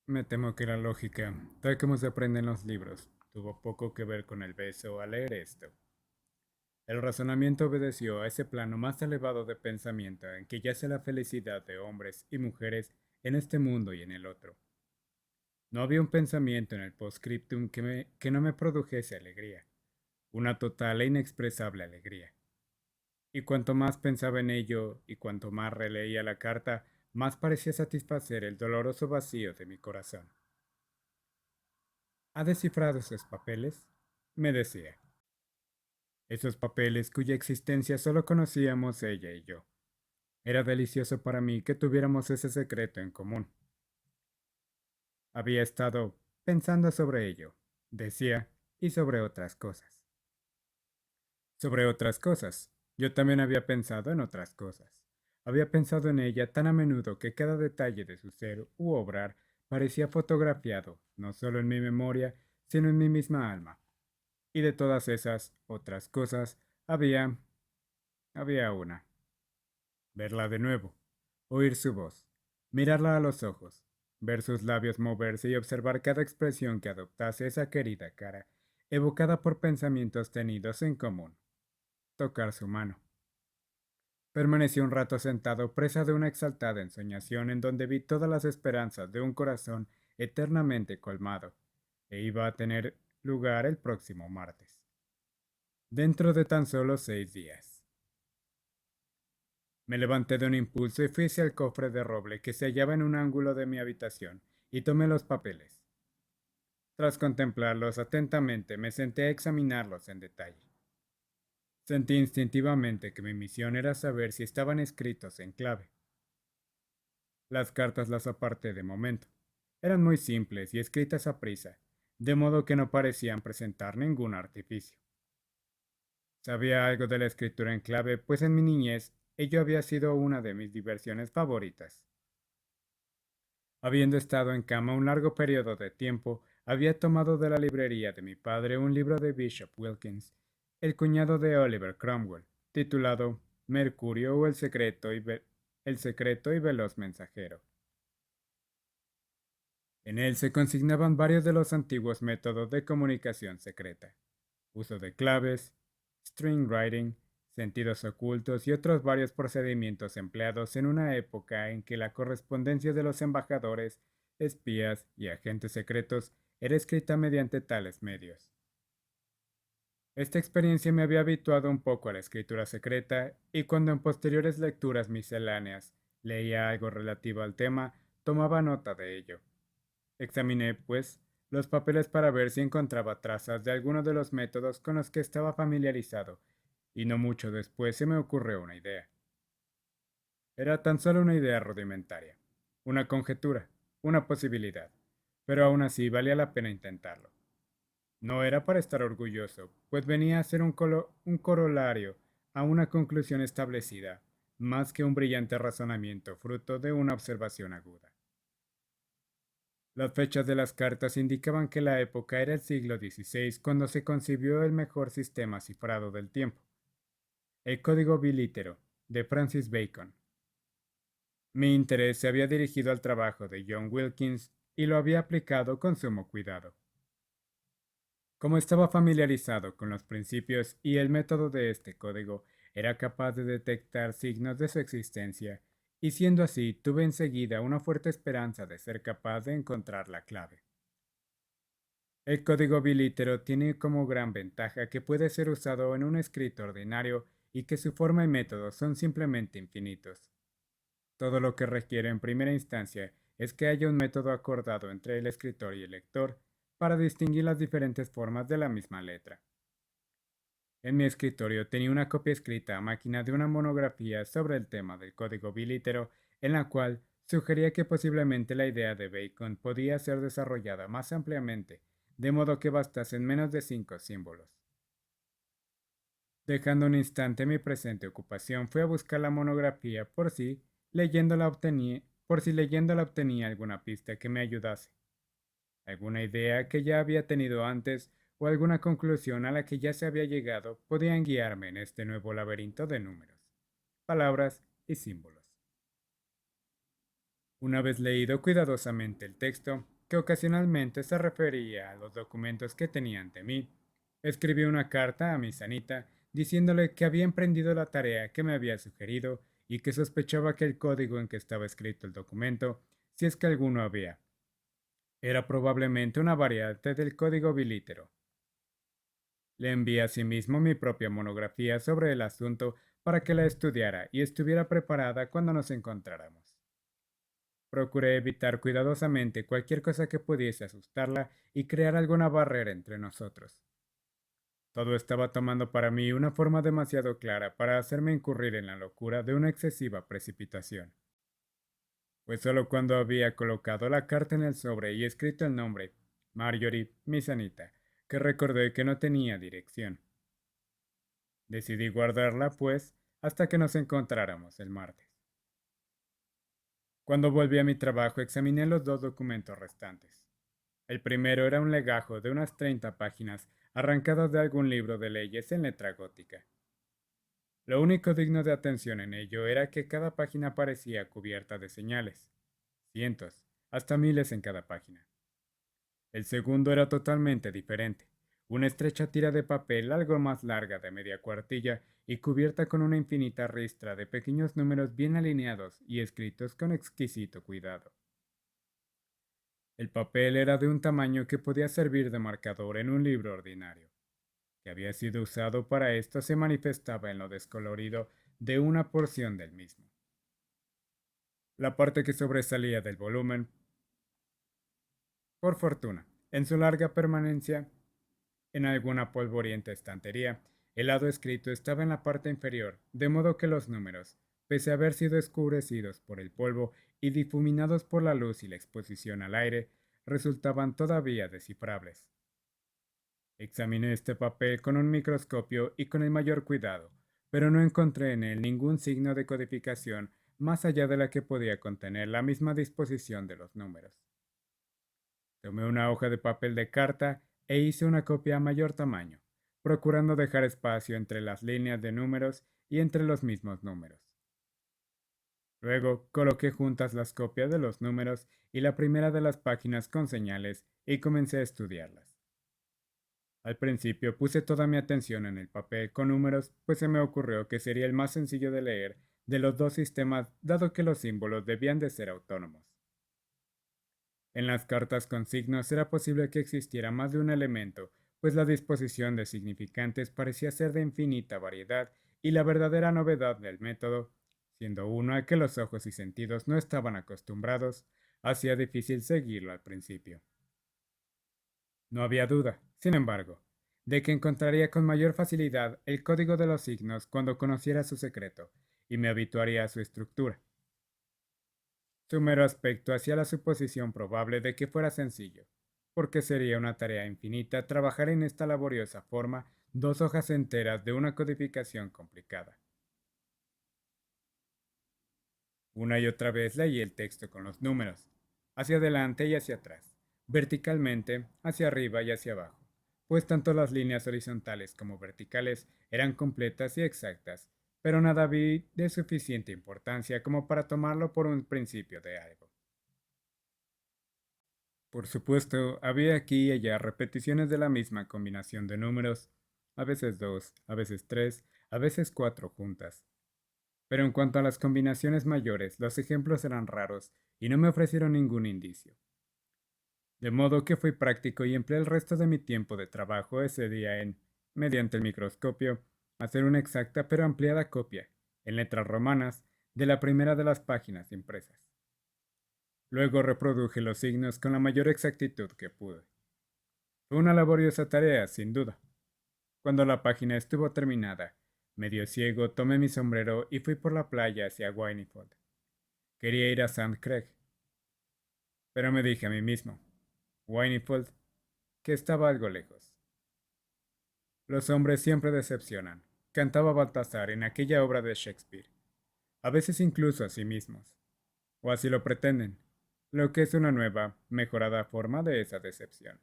Me temo que la lógica, tal como se aprende en los libros, tuvo poco que ver con el beso al leer esto. El razonamiento obedeció a ese plano más elevado de pensamiento en que yace la felicidad de hombres y mujeres en este mundo y en el otro. No había un pensamiento en el postscriptum que no me produjese alegría, una total e inexpresable alegría. Y cuanto más pensaba en ello y cuanto más releía la carta, más parecía satisfacer el doloroso vacío de mi corazón. ¿Ha descifrado esos papeles? Me decía. Esos papeles cuya existencia solo conocíamos ella y yo. Era delicioso para mí que tuviéramos ese secreto en común. Había estado pensando sobre ello, decía, y sobre otras cosas. Sobre otras cosas. Yo también había pensado en otras cosas. Había pensado en ella tan a menudo que cada detalle de su ser u obrar parecía fotografiado, no solo en mi memoria, sino en mi misma alma. Y de todas esas otras cosas había una. Verla de nuevo, oír su voz, mirarla a los ojos, ver sus labios moverse y observar cada expresión que adoptase esa querida cara, evocada por pensamientos tenidos en común. Tocar su mano. Permanecí un rato sentado, presa de una exaltada ensoñación en donde vi todas las esperanzas de un corazón eternamente colmado, e iba a tener lugar el próximo martes, dentro de tan solo 6 días. Me levanté de un impulso y fui hacia el cofre de roble que se hallaba en un ángulo de mi habitación, y tomé los papeles. Tras contemplarlos atentamente, me senté a examinarlos en detalle. Sentí instintivamente que mi misión era saber si estaban escritos en clave. Las cartas las aparté de momento. Eran muy simples y escritas a prisa, de modo que no parecían presentar ningún artificio. Sabía algo de la escritura en clave, pues en mi niñez ello había sido una de mis diversiones favoritas. Habiendo estado en cama un largo periodo de tiempo, había tomado de la librería de mi padre un libro de Bishop Wilkins, el cuñado de Oliver Cromwell, titulado Mercurio o el secreto y veloz mensajero. En él se consignaban varios de los antiguos métodos de comunicación secreta, uso de claves, string writing, sentidos ocultos y otros varios procedimientos empleados en una época en que la correspondencia de los embajadores, espías y agentes secretos era escrita mediante tales medios. Esta experiencia me había habituado un poco a la escritura secreta y cuando en posteriores lecturas misceláneas leía algo relativo al tema, tomaba nota de ello. Examiné, pues, los papeles para ver si encontraba trazas de alguno de los métodos con los que estaba familiarizado, y no mucho después se me ocurrió una idea. Era tan solo una idea rudimentaria, una conjetura, una posibilidad, pero aún así valía la pena intentarlo. No era para estar orgulloso, pues venía a ser un corolario a una conclusión establecida, más que un brillante razonamiento fruto de una observación aguda. Las fechas de las cartas indicaban que la época era el siglo XVI cuando se concibió el mejor sistema cifrado del tiempo, el código bilítero, de Francis Bacon. Mi interés se había dirigido al trabajo de John Wilkins y lo había aplicado con sumo cuidado. Como estaba familiarizado con los principios y el método de este código, era capaz de detectar signos de su existencia, y siendo así, tuve enseguida una fuerte esperanza de ser capaz de encontrar la clave. El código bilítero tiene como gran ventaja que puede ser usado en un escrito ordinario y que su forma y método son simplemente infinitos. Todo lo que requiere en primera instancia es que haya un método acordado entre el escritor y el lector para distinguir las diferentes formas de la misma letra. En mi escritorio tenía una copia escrita a máquina de una monografía sobre el tema del código bilítero, en la cual sugería que posiblemente la idea de Bacon podía ser desarrollada más ampliamente, de modo que bastasen menos de 5 símbolos. Dejando un instante mi presente ocupación, fui a buscar la monografía por si leyéndola obtenía alguna pista que me ayudase, alguna idea que ya había tenido antes o alguna conclusión a la que ya se había llegado podían guiarme en este nuevo laberinto de números, palabras y símbolos. Una vez leído cuidadosamente el texto, que ocasionalmente se refería a los documentos que tenía ante mí. Escribí una carta a mi Sanita diciéndole que había emprendido la tarea que me había sugerido y que sospechaba que el código en que estaba escrito el documento, si es que alguno había, era probablemente una variante del código bilítero. Le envié asimismo mi propia monografía sobre el asunto para que la estudiara y estuviera preparada cuando nos encontráramos. Procuré evitar cuidadosamente cualquier cosa que pudiese asustarla y crear alguna barrera entre nosotros. Todo estaba tomando para mí una forma demasiado clara para hacerme incurrir en la locura de una excesiva precipitación. Fue solo cuando había colocado la carta en el sobre y escrito el nombre, Marjorie, mi Sanita, que recordé que no tenía dirección. Decidí guardarla, pues, hasta que nos encontráramos el martes. Cuando volví a mi trabajo examiné los dos documentos restantes. El primero era un legajo de unas 30 páginas arrancadas de algún libro de leyes en letra gótica. Lo único digno de atención en ello era que cada página parecía cubierta de señales, cientos, hasta miles en cada página. El segundo era totalmente diferente, una estrecha tira de papel algo más larga de media cuartilla y cubierta con una infinita ristra de pequeños números bien alineados y escritos con exquisito cuidado. El papel era de un tamaño que podía servir de marcador en un libro ordinario. Que había sido usado para esto se manifestaba en lo descolorido de una porción del mismo. La parte que sobresalía del volumen, por fortuna, en su larga permanencia en alguna polvorienta estantería, el lado escrito estaba en la parte inferior, de modo que los números, pese a haber sido escurecidos por el polvo y difuminados por la luz y la exposición al aire, resultaban todavía descifrables. Examiné este papel con un microscopio y con el mayor cuidado, pero no encontré en él ningún signo de codificación más allá de la que podía contener la misma disposición de los números. Tomé una hoja de papel de carta e hice una copia a mayor tamaño, procurando dejar espacio entre las líneas de números y entre los mismos números. Luego coloqué juntas las copias de los números y la primera de las páginas con señales y comencé a estudiarlas. Al principio puse toda mi atención en el papel con números, pues se me ocurrió que sería el más sencillo de leer de los dos sistemas, dado que los símbolos debían de ser autónomos. En las cartas con signos era posible que existiera más de un elemento, pues la disposición de significantes parecía ser de infinita variedad y la verdadera novedad del método, siendo uno a que los ojos y sentidos no estaban acostumbrados, hacía difícil seguirlo al principio. No había duda, sin embargo, de que encontraría con mayor facilidad el código de los signos cuando conociera su secreto y me habituaría a su estructura. Su mero aspecto hacía la suposición probable de que fuera sencillo, porque sería una tarea infinita trabajar en esta laboriosa forma 2 hojas enteras de una codificación complicada. Una y otra vez leí el texto con los números, hacia adelante y hacia atrás, verticalmente, hacia arriba y hacia abajo, pues tanto las líneas horizontales como verticales eran completas y exactas, pero nada vi de suficiente importancia como para tomarlo por un principio de algo. Por supuesto, había aquí y allá repeticiones de la misma combinación de números, a veces dos, a veces tres, a veces cuatro juntas. Pero en cuanto a las combinaciones mayores, los ejemplos eran raros y no me ofrecieron ningún indicio. De modo que fui práctico y empleé el resto de mi tiempo de trabajo ese día en, mediante el microscopio, hacer una exacta pero ampliada copia, en letras romanas, de la primera de las páginas impresas. Luego reproduje los signos con la mayor exactitud que pude. Fue una laboriosa tarea, sin duda. Cuando la página estuvo terminada, medio ciego, tomé mi sombrero y fui por la playa hacia Wynnefold. Quería ir a St. Craig, pero me dije a mí mismo, Wynnefold, que estaba algo lejos. Los hombres siempre decepcionan, cantaba Baltasar en aquella obra de Shakespeare, a veces incluso a sí mismos, o así lo pretenden, lo que es una nueva, mejorada forma de esa decepción.